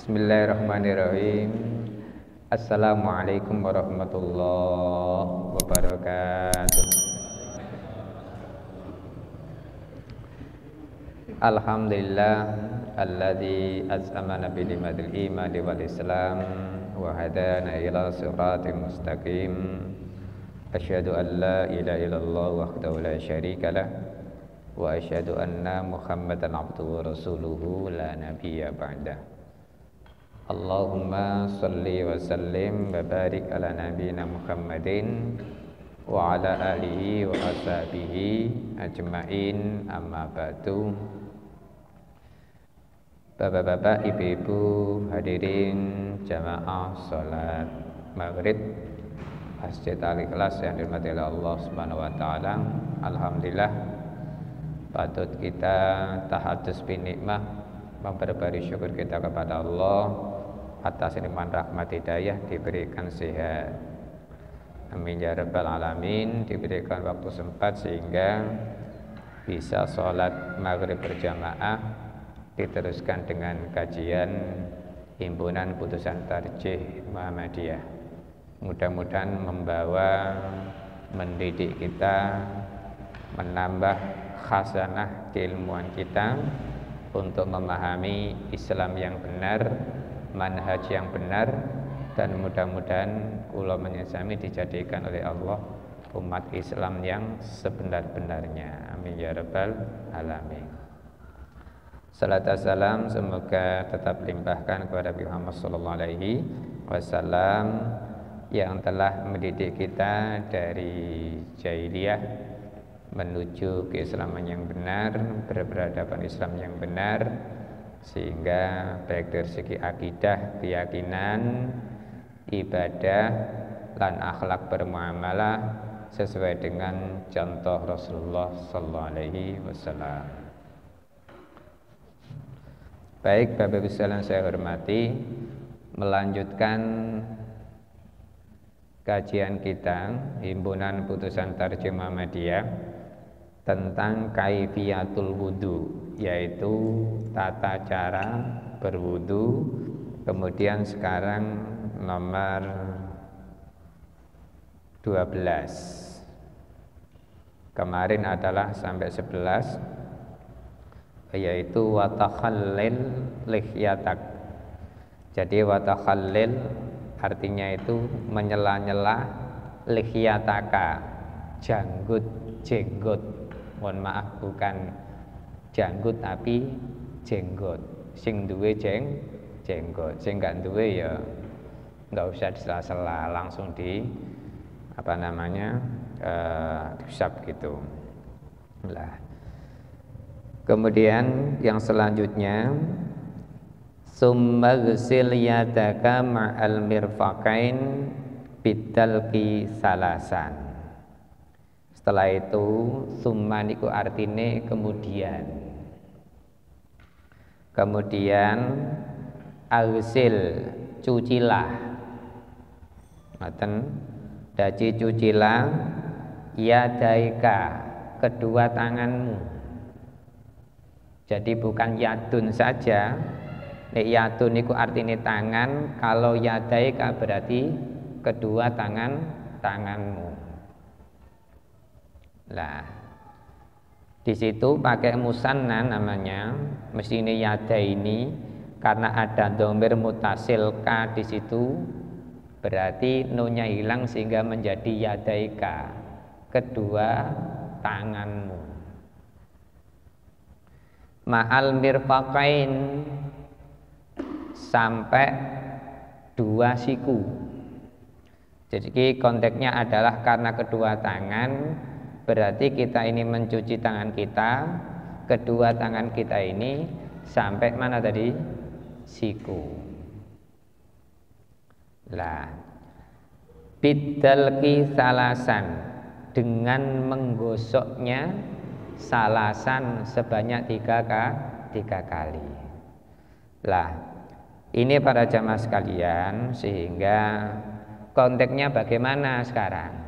Bismillahirrahmanirrahim. Assalamualaikum warahmatullahi wabarakatuh. Alhamdulillah alladzi az'amana bi ni'matil iman wal islam wa hadana ila siratal mustaqim. Asyhadu an la ilaha illallah wahdahu la syarika lah wa asyhadu anna Muhammadan abduhu wa rasuluhu la nabiyya ba'dah. Allahumma salli wa sallim wa barik ala nabiyyina Muhammadin wa ala alihi wa ashabihi ajmain, amma ba'du. Bapak-bapak, ibu-ibu, hadirin jamaah salat maghrib Masjid Al-Ikhlas yang dirahmati Allah Subhanahu wa taala. Alhamdulillah, patut kita tahadus bin nikmah, memperbarui syukur kita kepada Allah atas nikmat rahmat hidayah, diberikan sehat, amin ya rabbal alamin, diberikan waktu sempat sehingga bisa sholat maghrib berjamaah, diteruskan dengan kajian himpunan putusan tarjih Muhammadiyah. Mudah-mudahan membawa, mendidik kita, menambah khasanah keilmuan kita untuk memahami Islam yang benar, manhaj yang benar, dan mudah-mudahan kula menyesami dijadikan oleh Allah umat Islam yang sebenar-benarnya, amin ya rabbal alamin. Salat dan salam semoga tetap limpahkan kepada Muhammad sallallahu alaihi wasallam yang telah mendidik kita dari jahiliyah menuju keislaman yang benar, berperadaban Islam yang benar, sehingga baik dari segi akidah, keyakinan, ibadah, dan akhlak bermuamalah sesuai dengan contoh Rasulullah sallallahu alaihi wasallam. Baik, Bapak Ibu sekalian saya hormati, melanjutkan kajian kita himpunan putusan tarjih Muhammadiyah tentang kaifiyatul wudu, yaitu tata cara berwudu. Kemudian sekarang nomor 12. Kemarin adalah sampai 11, yaitu watakhallil lihyatak. Jadi watakhallil artinya itu menyela-nyela lihyataka, jenggot. Mohon maaf, bukan janggut tapi jenggot. Sing duwe jenggot, sing gak duwe ya nggak usah disela-sela, langsung di diusap gitu lah. Kemudian yang selanjutnya, summa ghsil yadaka ma'al mirfaqain bidalki salasan. Setelah itu summa niku artine kemudian aghsil, cucilah, ngaten, daci cucilah, yadaika, kedua tanganmu. Jadi bukan yadun saja. Nek yadun niku artine tangan, kalau yadaika berarti kedua tanganmu. Lah, di situ pakai musanna namanya, mesti ini yada ini karena ada dhamir mutasil ka di situ, berarti nunya hilang sehingga menjadi yadaika, kedua tanganmu. Ma'al mirfaqain, sampai dua siku. Jadi konteksnya adalah karena kedua tangan, berarti kita ini mencuci tangan kita, kedua tangan kita ini sampai mana tadi? Siku. Lah, bidalki salasan, dengan menggosoknya salasan sebanyak tiga kali. Lah, ini para jamaah sekalian, sehingga konteksnya bagaimana sekarang?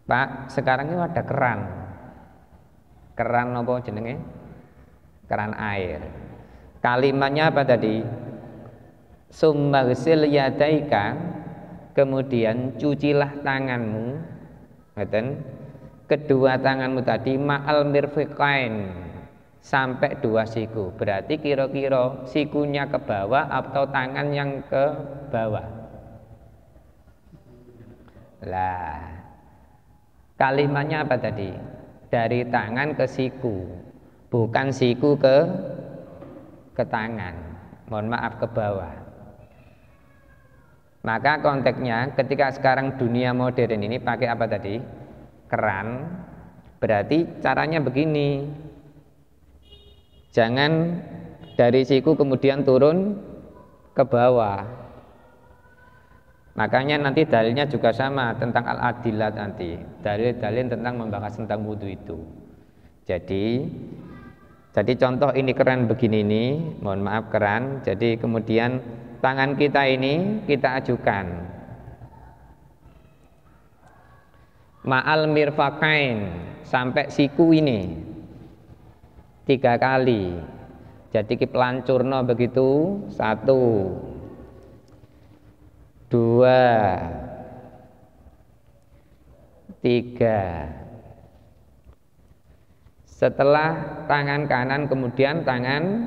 Pak, sekarang ini ada keran apa jenenge? Keran air. Kalimatnya apa tadi? Summaghsil yadaika, kemudian cucilah tanganmu, ngeten, kedua tanganmu tadi ma'al mirfiqain, sampai dua siku. Berarti kira-kira sikunya ke bawah atau tangan yang ke bawah? Lah, kalimatnya apa tadi? Dari tangan ke siku, bukan siku ke tangan. Mohon maaf, ke bawah. Maka konteksnya ketika sekarang dunia modern ini pakai apa tadi? Keran. Berarti caranya begini. Jangan dari siku kemudian turun ke bawah. Makanya nanti dalilnya juga sama tentang al-adilat nanti. Dalil-dalil tentang membahas tentang wudhu itu. Jadi contoh ini keran begini nih, mohon maaf keran. Jadi kemudian tangan kita ini kita ajukan ma'al mirfaqain, sampai siku ini 3 kali. Jadi kipelancurno begitu, 1, 2, 3. Setelah tangan kanan kemudian tangan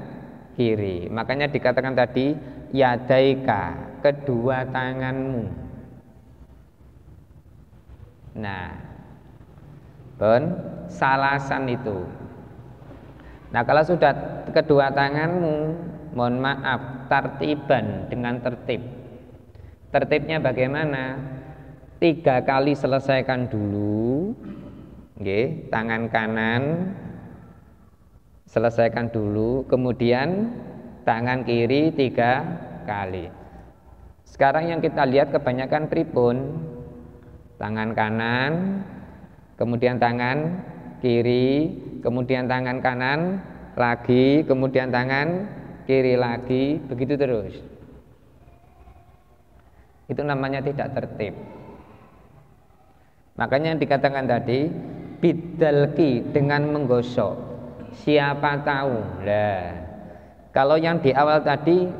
kiri. Makanya dikatakan tadi yadaika, kedua tanganmu. Nah, salasan itu. Nah, kalau sudah kedua tanganmu, mohon maaf, tartiban, dengan tertib. Tertibnya bagaimana? 3 kali selesaikan dulu. Oke, tangan kanan selesaikan dulu, kemudian tangan kiri 3 kali. Sekarang yang kita lihat kebanyakan pripun? Tangan kanan, kemudian tangan kiri, kemudian tangan kanan lagi, kemudian tangan kiri lagi, begitu terus. Itu namanya tidak tertib. Makanya yang dikatakan tadi bidalki, dengan menggosok. Siapa tahu. Lah, kalau yang di awal tadi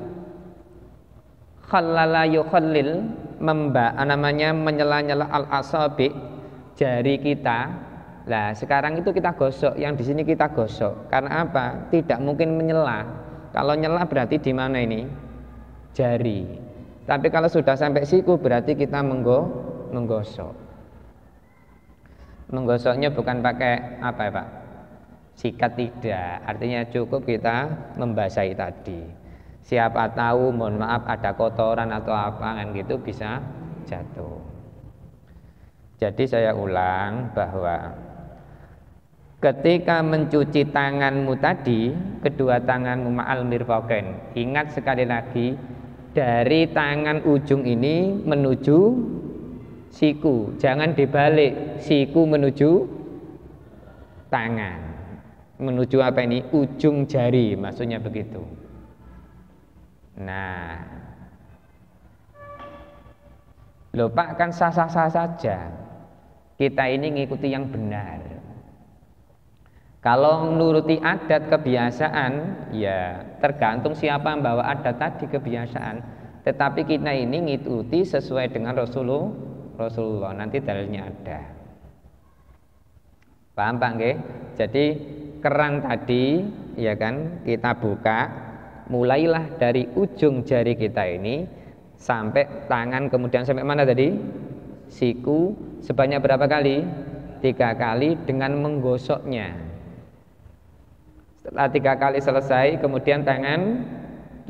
khallala yukhallil, namanya menyela-nyela al-asabi, jari kita. Lah, sekarang itu kita gosok, yang di sini kita gosok. Karena apa? Tidak mungkin menyela. Kalau nyela berarti di mana ini? Jari. Tapi kalau sudah sampai siku berarti kita menggosok. Menggosoknya bukan pakai apa ya Pak? Sikat, tidak. Artinya cukup kita membasahi tadi. Siapa tahu, mohon maaf, ada kotoran atau apa kan gitu bisa jatuh. Jadi saya ulang bahwa ketika mencuci tanganmu tadi, kedua tanganmu ma'al mirfaqain, ingat sekali lagi, dari tangan ujung ini menuju siku, jangan dibalik, siku menuju tangan, menuju apa ini? Ujung jari, maksudnya begitu. Nah, loh Pak, kan sah-sah saja. Kita ini ngikuti yang benar. Kalau menuruti adat kebiasaan, ya tergantung siapa yang bawa adat tadi, kebiasaan. Tetapi kita ini ngikuti sesuai dengan Rasulullah, nanti dalilnya ada. Paham Pak nggih? Jadi keran tadi ya kan kita buka, mulailah dari ujung jari kita ini sampai tangan, kemudian sampai mana tadi? Siku, sebanyak berapa kali? 3 kali dengan menggosoknya. Setelah 3 kali selesai, kemudian tangan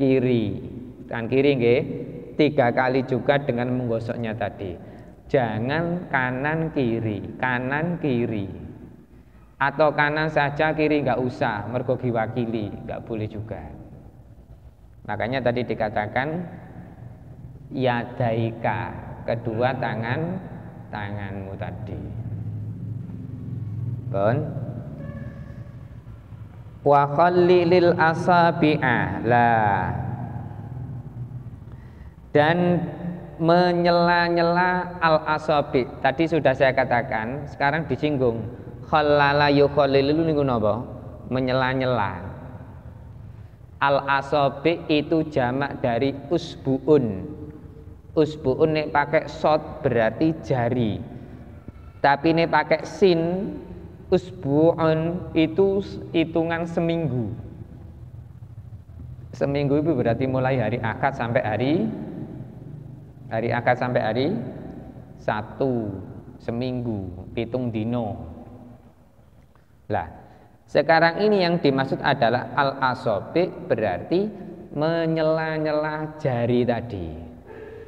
kiri. Tangan kiri nggih, 3 kali juga dengan menggosoknya tadi. Jangan kanan kiri, atau kanan saja kiri nggak usah, mergo diwakili, nggak boleh juga. Makanya tadi dikatakan yadaika, kedua tanganmu tadi. Bon. Wa khallilil asabi'a, lah, dan menyela-nyela al-asabi. Tadi sudah saya katakan, sekarang disinggung. Khallala yukhallil niku napa? Menyela-nyela. Al-asabi itu jamak dari usbuun. Usbuun nek pakai shot berarti jari. Tapi nek pakai sin, usbuun itu hitungan seminggu. Seminggu itu berarti mulai hari Ahad sampai hari Ahad sampai hari Sabtu, seminggu, pitung dino. Lah, sekarang ini yang dimaksud adalah al-asabi berarti menyela-nyela jari tadi.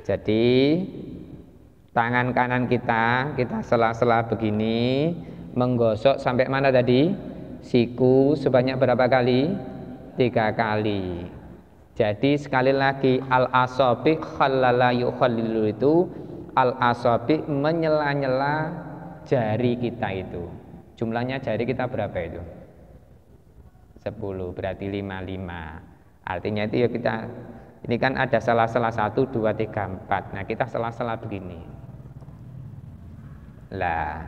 Jadi tangan kanan kita sela-sela begini, menggosok sampai mana tadi? Siku sebanyak berapa kali? 3 kali. Jadi sekali lagi al-asabi khallala yukhallilu itu al-asabi menyela-nyela jari kita itu. Jumlahnya jari kita berapa itu? 10, berarti 55. Artinya itu ya kita, ini kan ada sela-sela 1, 2, 3, 4. Nah kita sela-sela begini. Lah,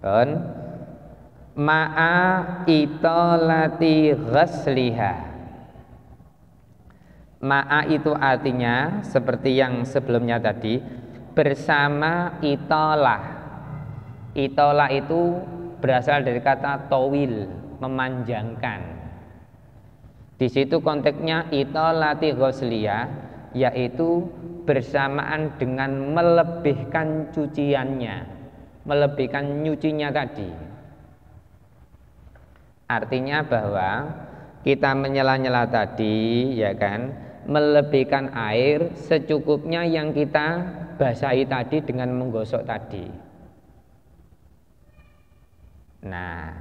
kan ma'a italati ghasliha. Ma'a itu artinya seperti yang sebelumnya tadi, bersama italah. Itola itu berasal dari kata towil, memanjangkan. Di situ konteksnya itolati ghosliyah, yaitu bersamaan dengan melebihkan cuciannya, melebihkan nyucinya tadi. Artinya bahwa kita menyela-nyela tadi, ya kan, melebihkan air secukupnya yang kita basahi tadi dengan menggosok tadi. Nah,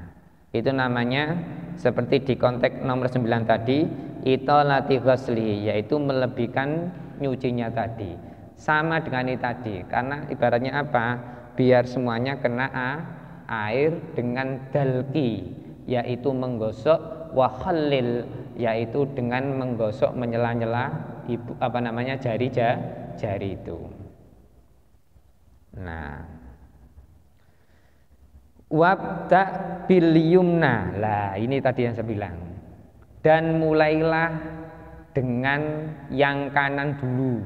itu namanya seperti di konteks nomor 9 tadi, itolati ghasli, yaitu melebihkan nyucinya tadi. Sama dengan ini tadi, karena ibaratnya apa? Biar semuanya kena air dengan dalki, yaitu menggosok, wa khallil, yaitu dengan menggosok, menyela-nyela jari itu. Nah, wabda bil yumna. Lah, ini tadi yang saya bilang. Dan mulailah dengan yang kanan dulu.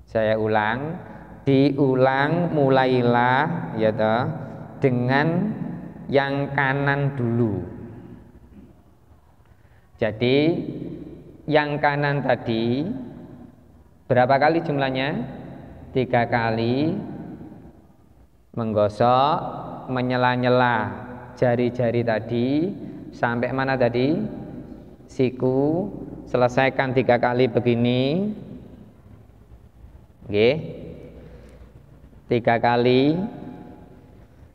Saya ulang, diulang, mulailah ya toh, dengan yang kanan dulu. Jadi yang kanan tadi berapa kali jumlahnya? 3 kali menggosok, menyela-nyela jari-jari tadi sampai mana tadi? Siku. Selesaikan 3 kali begini. Oke. 3 kali.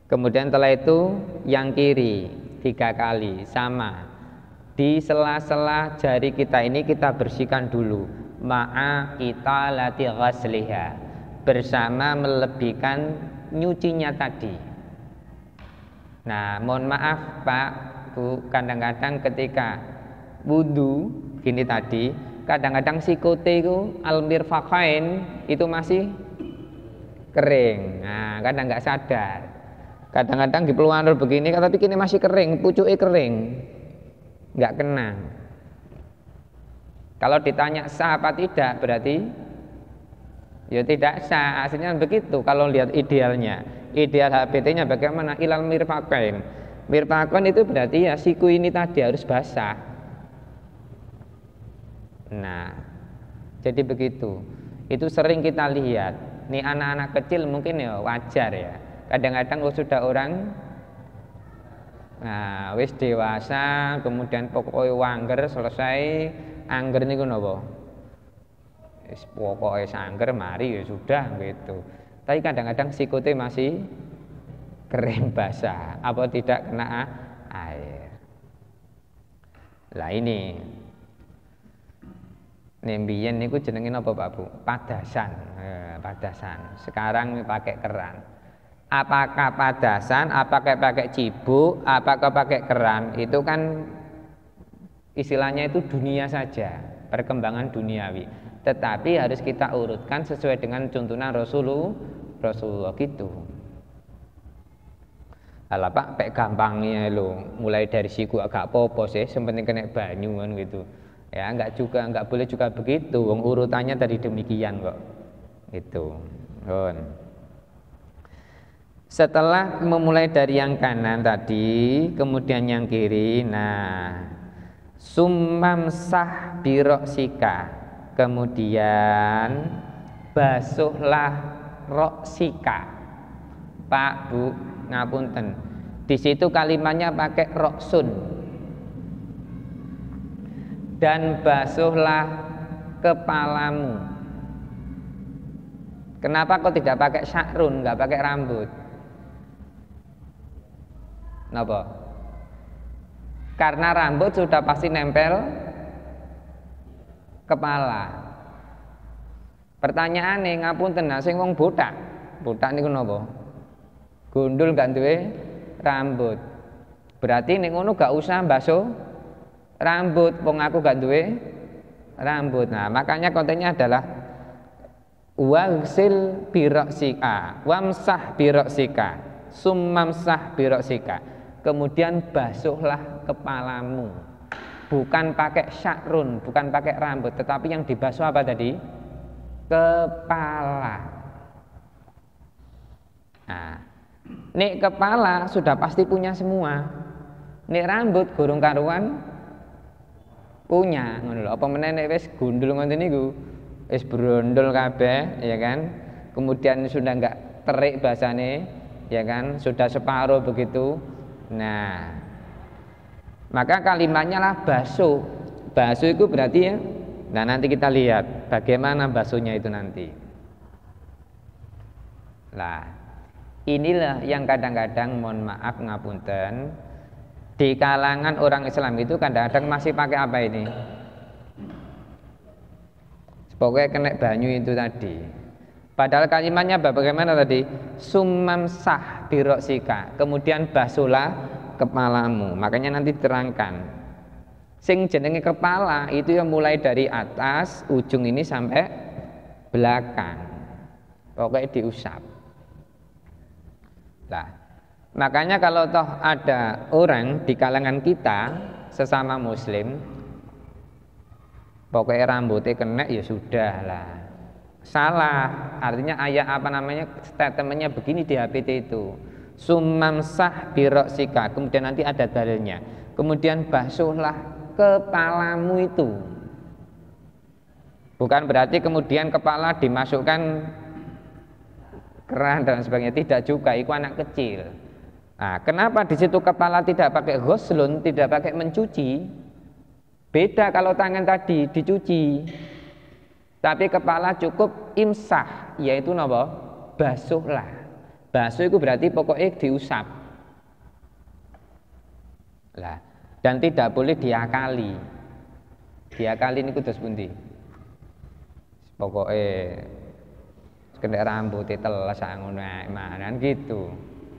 Kemudian setelah itu yang kiri 3 kali, sama. Di sela-sela jari kita ini kita bersihkan dulu. Ma'a italati ghasliha, bersama melebihkan nyucinya tadi. Nah, mohon maaf Pak, Bu, kadang-kadang ketika wudu gini tadi, kadang-kadang sikote itu al-mirfaqain itu masih kering. Nah, kadang nggak sadar. Kadang-kadang di peluang begini, tapi kini masih kering, pucuknya kering, nggak kena. Kalau ditanya sah apa tidak, berarti ya tidak sah. Aslinya begitu. Kalau lihat idealnya, ideal HBT-nya bagaimana? Ilal mirfaqain. Mirfaqain itu berarti ya siku ini tadi harus basah. Nah, jadi begitu. Itu sering kita lihat. Nih anak-anak kecil mungkin ya wajar ya. Kadang-kadang sudah orang wis dewasa, kemudian pokoknya wangger selesai, angger niku napa? Wis pokoke sangger mari ya sudah gitu. Tapi kadang-kadang sikute masih kering basah, apa tidak kena air. Lah ini nembiyen niku jenenge napa Pak Bu? Padasan. Padasan. Sekarang pakai keran. Apakah padasan, apakah pakai cibuk, apakah pakai keran, itu kan istilahnya itu dunia saja, perkembangan duniawi. Tetapi harus kita urutkan sesuai dengan tuntunan Rasulullah gitu. Alah Pak, pek gampangnya lo, mulai dari siku agak popo sih, sepenting kena banyu kan gitu. Ya enggak juga, enggak boleh juga begitu. Wong urutannya tadi demikian kok. Itu. Setelah memulai dari yang kanan tadi, kemudian yang kiri. Nah, summamsah biroksika. Kemudian basuhlah roksika. Pak, Bu, ngapunten. Di situ kalimatnya pakai roksun. Dan basuhlah kepalamu. Kenapa kok tidak pakai syakrun, nggak pakai rambut? Kenapa? Karena rambut sudah pasti nempel kepala. Pertanyaan nih, ngapunten, sing wong botak. Botak niku napa? Gundul gak duwe rambut. Berarti ning ngono gak usah basuh rambut, wong aku gak duwe rambut. Nah, makanya kontennya adalah wagsil biroksika, wamsah biroksika, summamsah biroksika. Kemudian basuhlah kepalamu. Bukan pakai syakrun, bukan pakai rambut, tetapi yang dibasuh apa tadi? Kepala. Nah, nek kepala sudah pasti punya semua. Nek rambut gurung karuan punya, ngono lho. Apa meneh nek wis gundul ngoten niku, wis brondol kabeh, ya kan? Kemudian sudah enggak terik basane, ya kan? Sudah separuh begitu. Nah, maka kalimatnya lah basuh. Basuh itu berarti ya. Nah, nanti kita lihat bagaimana basuhnya itu nanti. Lah, inilah yang kadang-kadang mohon maaf ngapunten, di kalangan orang Islam itu kadang-kadang masih pakai apa ini? Pokoknya kena banyu itu tadi. Padahal kalimatnya bagaimana tadi? Summamsah biroksika. Kemudian basuhlah kepalamu. Makanya nanti terangkan. Sing jenenge kepala itu yang mulai dari atas ujung ini sampai belakang. Pokoknya diusap. Nah, makanya kalau toh ada orang di kalangan kita sesama muslim, pokoknya rambutnya kena ya sudah lah. Salah, artinya ayat apa namanya statementnya begini di HPT itu. Summamsah biroksika, kemudian nanti ada dalilnya. Kemudian basuhlah kepalamu itu. Bukan berarti kemudian kepala dimasukkan keran dan sebagainya, tidak juga, itu anak kecil. Nah, kenapa di situ kepala tidak pakai ghuslun, tidak pakai mencuci? Beda kalau tangan tadi dicuci. Tapi kepala cukup imsah, yaitu napa? Basuhlah. Basuh itu berarti pokoknya diusap. Lah, dan tidak boleh diakali. Diakali niku terus pundi? Pokoknya kena rambut teles ngono ae gitu.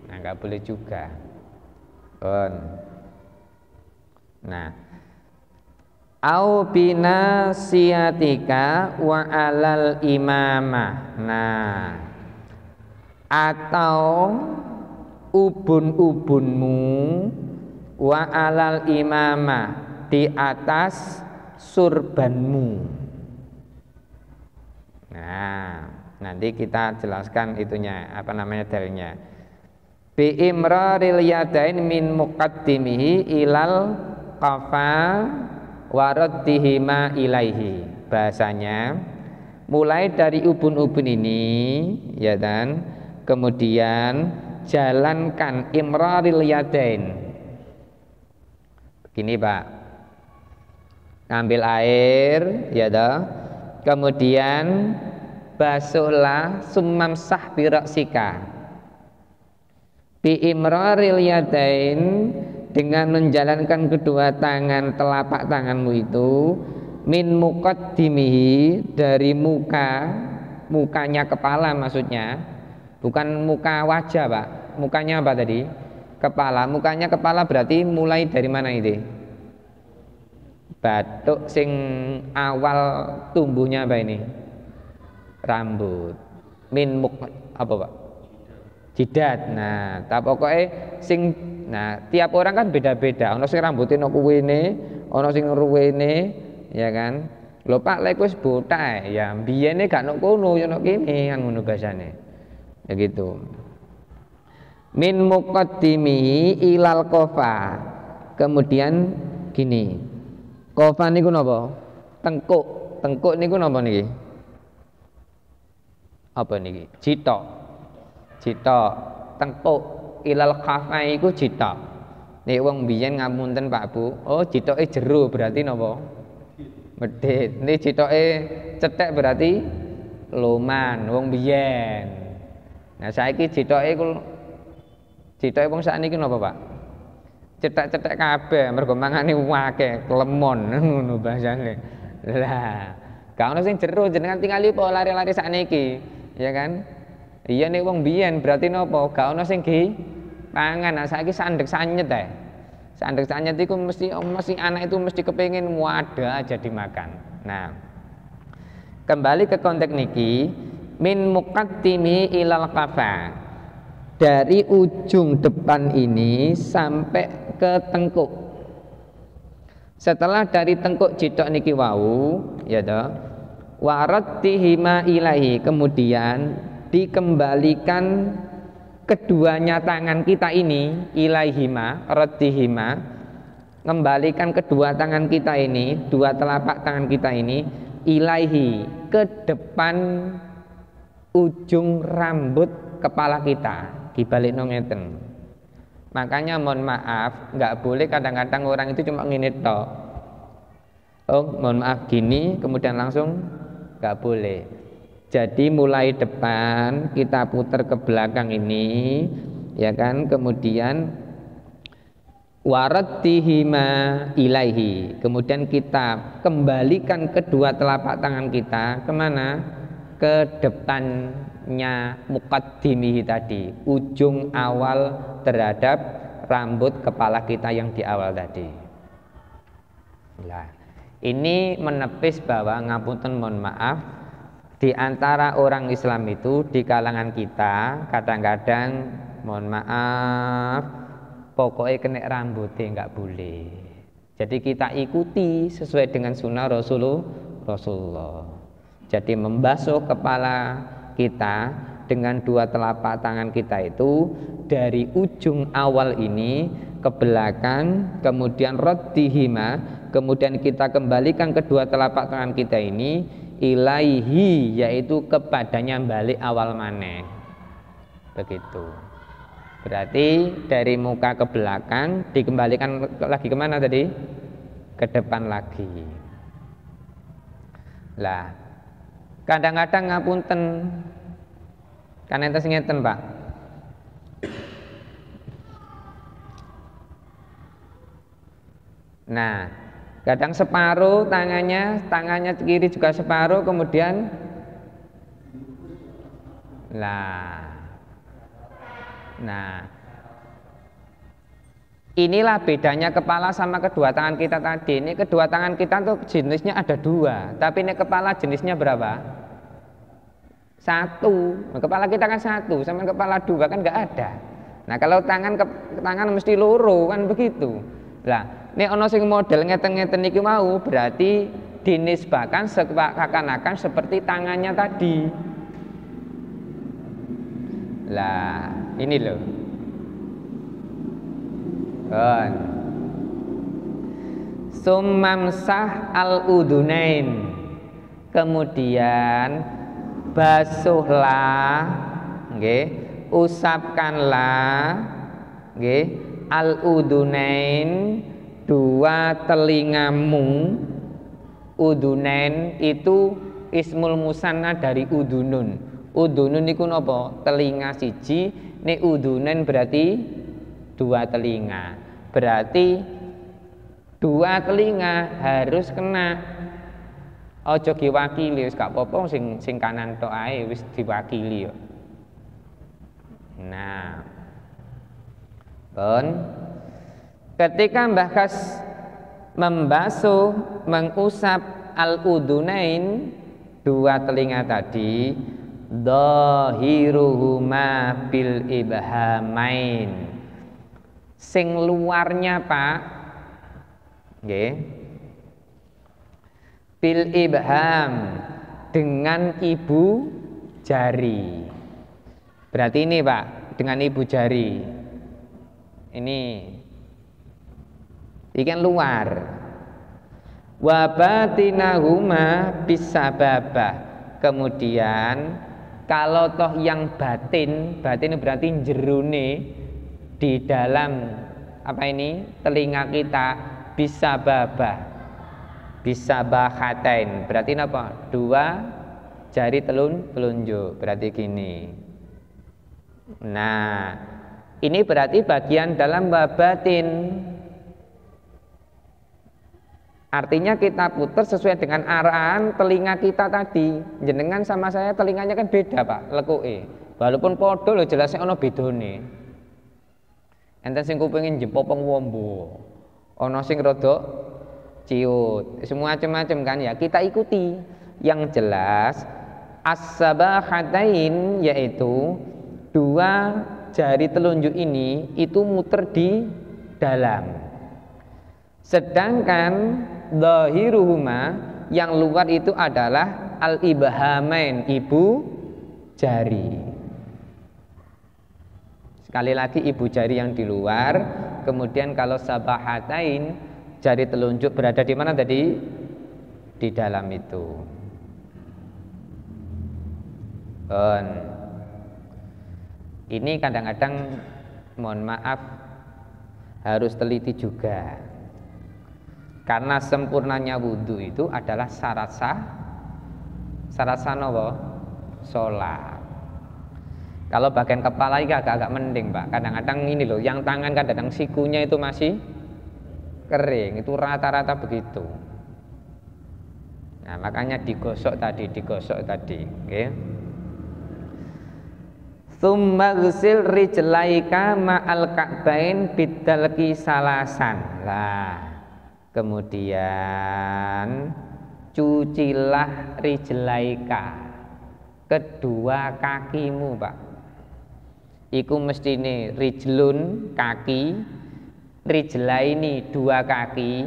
Nah, enggak boleh juga. Nah, au binasiatika wa alal imamah. Nah, atau ubun-ubunmu wa alal imamah, di atas surbanmu. Nah, nanti kita jelaskan itunya, apa namanya dalilnya. Bi imraril yadain min muqaddimihi ilal qafa waraddihima ilaihi. Bahasanya mulai dari ubun-ubun ini, ya dan kemudian jalankan imraril yadain. Begini Pak, ngambil air, ya dah, kemudian basuhlah summamsah biroksika bi imraril yadain, dengan menjalankan kedua tangan telapak tanganmu itu min muqaddimihi, dari mukanya kepala, maksudnya bukan muka wajah Pak. Mukanya apa tadi? Kepala. Mukanya kepala berarti mulai dari mana ini? Batuk sing awal tumbuhnya apa ini? Rambut. Min muk apa Pak? jidat. Nah, ta pokoke sing tiap orang kan beda-beda. Ana sing rambute no kuwene, ana sing ruwene, ya kan. Lho Pak, lek wis botak ya mbiyene gak nok kono ya nok kene kan ngono basane. Ya gitu. Min muqaddimihi ilal qafa. Kemudian gini. Qafa niku napa? Tengkuk. Tengkuk niku napa niki? Apa niki? Jitok. Jitok, tengkuk ilal qafa iku jitok. Nek wong biyen ngapunten Pak Bu, oh jitoke jero berarti napa? Medhit. Nek jitoke cethek berarti loman wong biyen. Nah saiki jitoke wong sakniki napa Pak? Cetek-cetek kabeh mergo mangane akeh, klemon ngono bahasane. Lah, gak ono sing jero jenengan tingali apa lari-lari sakniki, ya kan? Iya nek wong biyen berarti napa? Gak ono sing pangan. Nah saiki sandek sanyet ae. Sandek sanyet iku mesti anak itu mesti kepengin ada aja dimakan. Nah, kembali ke konteks niki, min muqaddimi ilal qafa. Dari ujung depan ini sampai ke tengkuk. Setelah dari tengkuk jitok niki wau, ya toh, warattihima ilahi, kemudian dikembalikan keduanya tangan kita ini ilaihima, rattihima, kembalikan kedua tangan kita ini, dua telapak tangan kita ini ilaihi, ke depan ujung rambut kepala kita, dibalik ngeten. Makanya mohon maaf, nggak boleh kadang-kadang orang itu cuma ngene tok. Oh, mohon maaf gini, kemudian langsung nggak boleh. Jadi mulai depan kita putar ke belakang ini, ya kan? Kemudian warattihima ilaihi. Kemudian kita kembalikan kedua telapak tangan kita kemana? Ke depannya muqaddimihi tadi, ujung awal terhadap rambut kepala kita yang di awal tadi. Nah, ini menepis bahwa ngapunten mohon maaf, di antara orang Islam itu di kalangan kita kadang-kadang mohon maaf pokoknya kena rambutnya nggak boleh. Jadi kita ikuti sesuai dengan sunnah Rasulullah. Jadi membasuh kepala kita dengan dua telapak tangan kita itu dari ujung awal ini ke belakang, kemudian raddihima, kemudian kita kembalikan kedua telapak tangan kita ini ilaihi, yaitu kepadanya balik awal maneh. Begitu. Berarti dari muka ke belakang dikembalikan lagi kemana tadi? Ke depan lagi. Lah, kadang-kadang ngapunten kan entes ngeten Pak. Nah, kadang separuh tangannya kiri juga separuh, kemudian nah inilah bedanya kepala sama kedua tangan kita tadi. Ini kedua tangan kita tuh jenisnya ada dua, tapi ini kepala jenisnya berapa? Satu. Nah, kepala kita kan satu, sama kepala dua kan nggak ada. Nah kalau tangan mesti loro kan begitu. Lah, ini ono sing model ngeten-ngeten iki mau berarti dinisbahkan seakan-akan seperti tangannya tadi. Lah, ini loh. Summamsah al-udunain. Kemudian basuhlah, nggih, usapkanlah, nggih, al-udunain, dua telingamu. Udunain itu ismul musanna dari udunun. Udunun niku napa? Telinga siji, nek udunain berarti dua telinga. Berarti dua telinga harus kena. Ojo diwakili, wis gak apa-apa sing kanan tok ae wis diwakili yo. Nah, ketika Mbah Kas membasuh, mengusap al-udunain, dua telinga tadi, dhahiruhuma bil ibhamain. Sing luarnya Pak, nggih, bil ibham, dengan ibu jari. Berarti ini Pak, dengan ibu jari. Ini kan luar. Wa batinahuma bisababah. Kemudian kalau toh yang batin berarti jerone di dalam apa ini telinga kita bisabahatain. Berarti apa? Dua jari telunjuk. Berarti gini. Nah, ini berarti bagian dalam batin. Artinya kita putar sesuai dengan arahan telinga kita tadi. Jenengan sama saya telinganya kan beda Pak, lekuke. Walaupun podo lho jelasnya ono bedone. Enten sing kupingin jempopong wombo. Ono sing rodok ciut. Semua macam-macam kan ya, kita ikuti. Yang jelas as-sabahatain yaitu dua jari telunjuk ini itu muter di dalam. Sedangkan dhahiruhuma yang luar itu adalah al-ibhamain, ibu jari. Sekali lagi ibu jari yang di luar. Kemudian kalau sabahatain, jari telunjuk berada di mana tadi? Di dalam itu. Ini kadang-kadang mohon maaf harus teliti juga. Karena sempurnanya wudhu itu adalah syarat sah nopo sholat. Kalau bagian kepala ini agak mending Pak. Kadang-kadang ini loh, yang tangan kadang-kadang sikunya itu masih kering. Itu rata-rata begitu. Nah makanya digosok tadi. Okay. Tsumma ghsil rijlaika ma'al ka'bain bidalki salasan. Lah, kemudian cucilah rijlaika, kedua kakimu Pak. Iku mestine rijlun kaki, rijlaini dua kaki.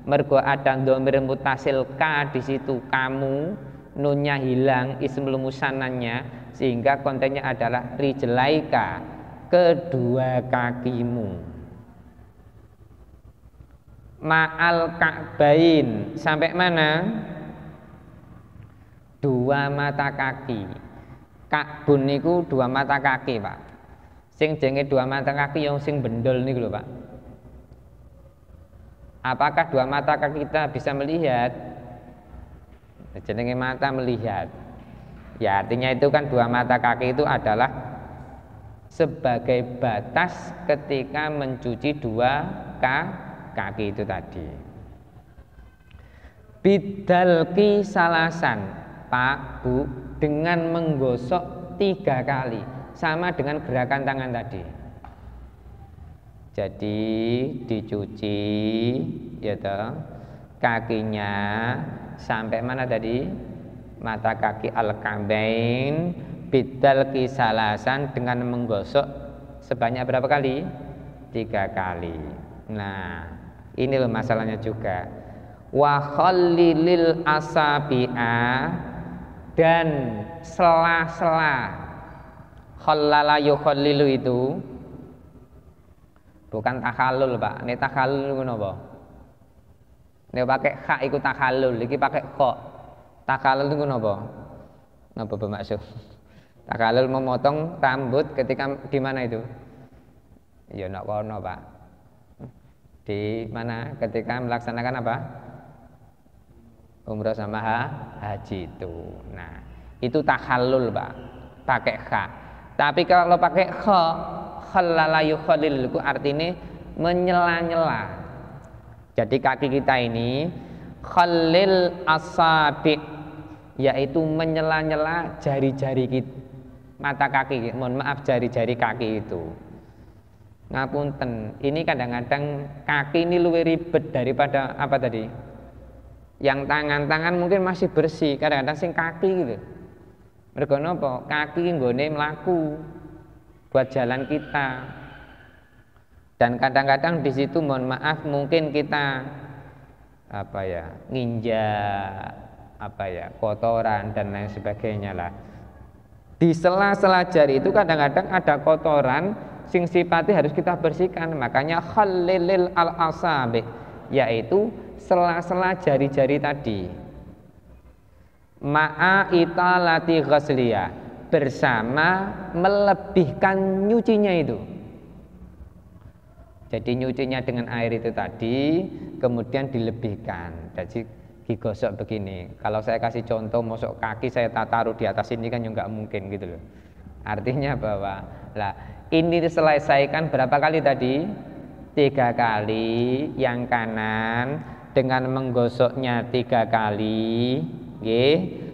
Mergo ada dhamir mutasil ka di situ kamu, nunnya hilang, ismul musannanya, sehingga kontennya adalah rijlaika, kedua kakimu. Ma'al ka'bain, sampai mana? Dua mata kaki. Ka'bun niku dua mata kaki Pak. Sing jenge dua mata kaki yang sing bendol niku lho Pak. Apakah dua mata kaki kita bisa melihat? Jenenge mata melihat. Ya artinya itu kan dua mata kaki itu adalah sebagai batas ketika mencuci dua kaki itu tadi. Bidalki salasan, Pak, Bu, dengan menggosok 3 kali, sama dengan gerakan tangan tadi. Jadi dicuci ya toh, kakinya sampai mana tadi? Mata kaki al-ka'bain bidalki salasan, dengan menggosok sebanyak berapa kali? 3 kali. Nah, ini loh masalahnya juga. Wa khallilil asabi'a, dan sela-sela. Khallala yukhallilu itu bukan takhallul Pak. Ini takhallul ngono apa? Nek pakai kha iku takhallul, iki pakai kha. Takhallul itu ngono apa? Napa bermaksud? Takhallul memotong rambut ketika di mana itu? Ya nak kono Pak. Di mana ketika melaksanakan apa? Umrah sama haji itu. Nah, itu takhallul Pak, pakai kha. Tapi kalau pakai kha, khallala yukhallil itu artinya menyela-nyela. Jadi kaki kita ini khallil asabi', yaitu menyela-nyela jari-jari kita, mata kaki, mohon maaf jari-jari kaki itu. Ngapunten, ini kadang-kadang kaki ini lebih ribet daripada apa tadi? Yang tangan mungkin masih bersih, kadang-kadang sing kaki gitu. Mergo napa? Kaki nggone mlaku buat jalan kita. Dan kadang-kadang di situ mohon maaf mungkin kita nginjak kotoran dan lain sebagainya lah. Di sela-sela jari itu kadang-kadang ada kotoran sing sifatnya harus kita bersihkan. Makanya khalilil al-asabi, yaitu sela-sela jari-jari tadi. Ma'a italati ghasliya, bersama melebihkan nyucinya itu. Jadi nyucinya dengan air itu tadi, kemudian dilebihkan. Jadi digosok begini. Kalau saya kasih contoh, mosok kaki saya taruh di atas ini kan juga nggak mungkin gitu loh. Artinya bahwa ini diselesaikan berapa kali tadi? 3 kali. Yang kanan dengan menggosoknya 3 kali,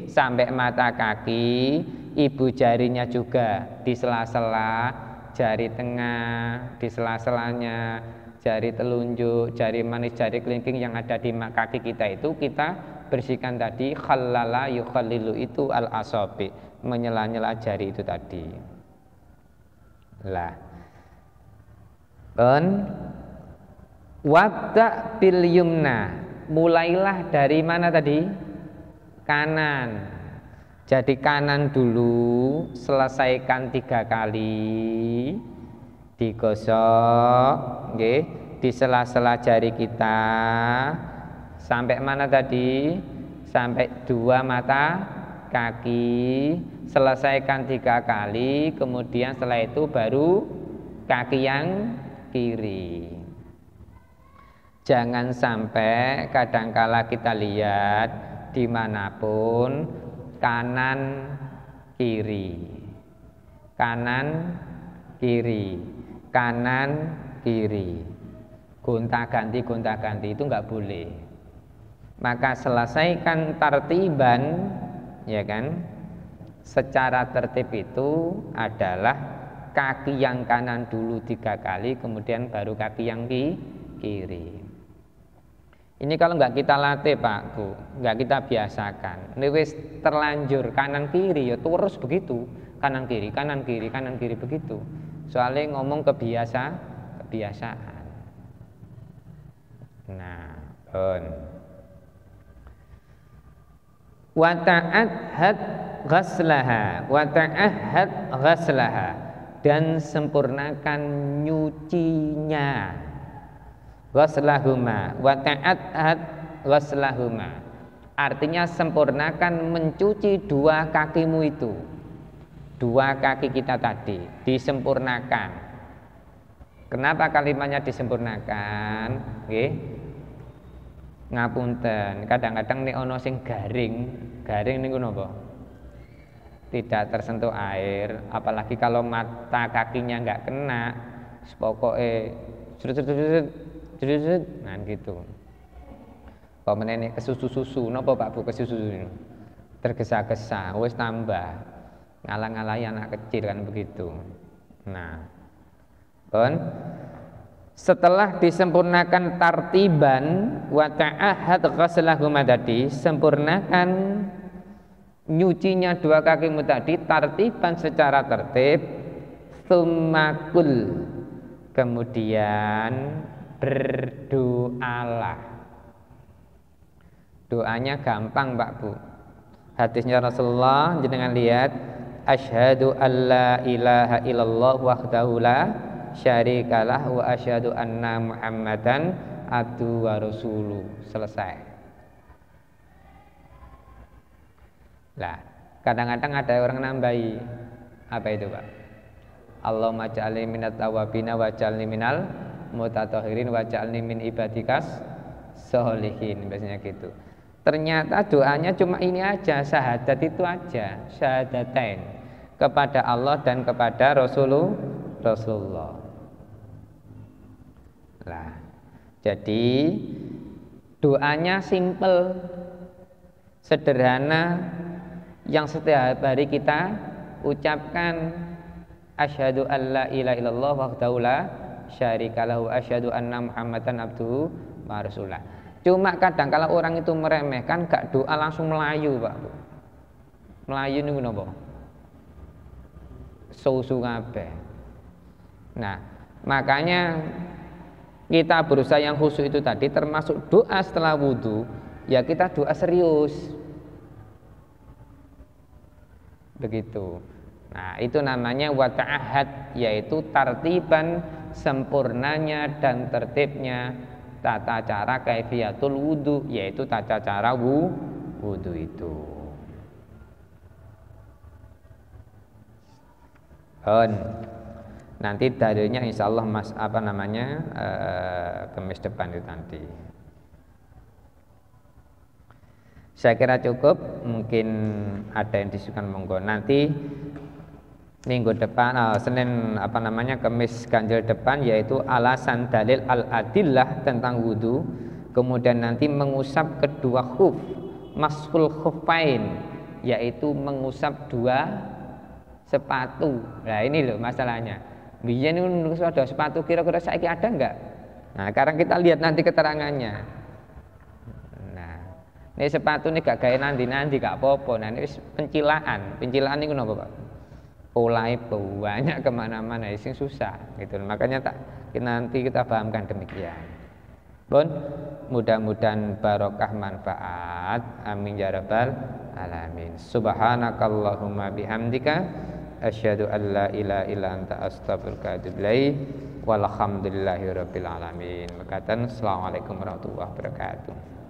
sampai mata kaki. Ibu jarinya juga di sela-sela, jari tengah di sela-selanya, jari telunjuk, jari manis, jari kelingking yang ada di kaki kita itu kita bersihkan tadi. Khallala yukhallilu itu al-asabi, menyela-nyela jari itu tadi. Lah. Wabda bil yumna, mulailah dari mana tadi? Kanan. Jadi kanan dulu, selesaikan 3 kali, digosok, di sela-sela jari kita, sampai mana tadi? Sampai 2 mata kaki, selesaikan 3 kali, kemudian setelah itu baru kaki yang kiri. Jangan sampai kadangkala kita lihat dimanapun kanan kiri, kanan kiri, kanan kiri, gonta-ganti itu nggak boleh. Maka selesaikan tartiban, ya kan? Secara tertib itu adalah kaki yang kanan dulu 3 kali, kemudian baru kaki yang kiri. Ini kalau nggak kita latih Pak Bu, nggak kita biasakan, ini wis terlanjur kanan kiri ya terus begitu, kanan kiri begitu. Soalnya ngomong kebiasaan. Nah, wa ta'ahhad ghaslaha, dan sempurnakan nyucinya. Ghaslahuma wa ta'ahhad ghaslahuma, artinya sempurnakan mencuci 2 kakimu itu, 2 kaki kita tadi disempurnakan. Kenapa kalimatnya disempurnakan? Ngapunten, kadang-kadang nek ana sing garing niku napa? Tidak tersentuh air, apalagi kalau mata kakinya enggak kena, pokoke nah gitu. Kok menene kesusu-susu napa Pak Bu, kesusu tergesa-gesa wis tambah ngalang-alangi anak kecil kan begitu. Nah, setelah disempurnakan tartiban wa ta'ahhad ghaslahuma tadi, sempurnakan nyucinya 2 kakimu tadi tartiban secara tertib. Tsummakul, kemudian berdoalah. Doanya gampang Pak Bu. Hadisnya Rasulullah, jenengan lihat, asyhadu alla ilaha illallah wahdahu la syarikalah wa asyhadu anna muhammadan abduhu wa rasuluh. Selesai. Lah, kadang-kadang ada orang nambahi. Apa itu Pak? Allahumma ja'alni minat tawabina wa ja'alni minal mutatahhirin wa ja'alni min ibadikas sholihin, biasanya gitu. Ternyata doanya cuma ini aja, syahadat itu aja, syahadatain, kepada Allah dan kepada Rasulullah. Lah, jadi doanya simple, sederhana, yang setiap hari kita ucapkan, asyhadu alla ilaha illallah wahdahu la syarikalahu asyhadu anna muhammadan abduhu wa rasuluh. Cuma kadang kalau orang itu meremehkan, gak doa langsung melayu Pak. Melayu niku napa? susu kabeh. Nah, makanya kita berusaha yang khusyuk itu tadi termasuk doa setelah wudu, ya kita doa serius. Begitu. Nah, itu namanya wata'ahad, yaitu tartiban, sempurnanya dan tertibnya tata cara kaifiyatul wudu, yaitu tata cara wudu itu. Nanti dalilnya insya Allah Kamis depan itu nanti. Saya kira cukup, mungkin ada yang disukan monggo. Nanti minggu depan Senin Kamis ganjil depan, yaitu alasan dalil al-adillah tentang wudu. Kemudian nanti mengusap kedua khuf, mashul khuffain, yaitu mengusap dua sepatu. Nah ini loh masalahnya. Biyen niku ada sepatu, kira-kira saiki ada enggak? Nah, sekarang kita lihat nanti keterangannya. Ini sepatu ini gak gawe nanti gak apa-apa. Nah ini pencilaan ini kenapa Pak? Polai banyak kemana-mana, ini susah gitu. Makanya nanti kita pahamkan demikian. Bon, mudah-mudahan barokah manfaat. Amin ya rabbal alamin. Subhanakallahumma bihamdika asyhadu an la ilaha illa anta astaghfiruka wa atubu ilaik. Walhamdulillahirabbil alamin. Makatan assalamualaikum warahmatullahi wabarakatuh.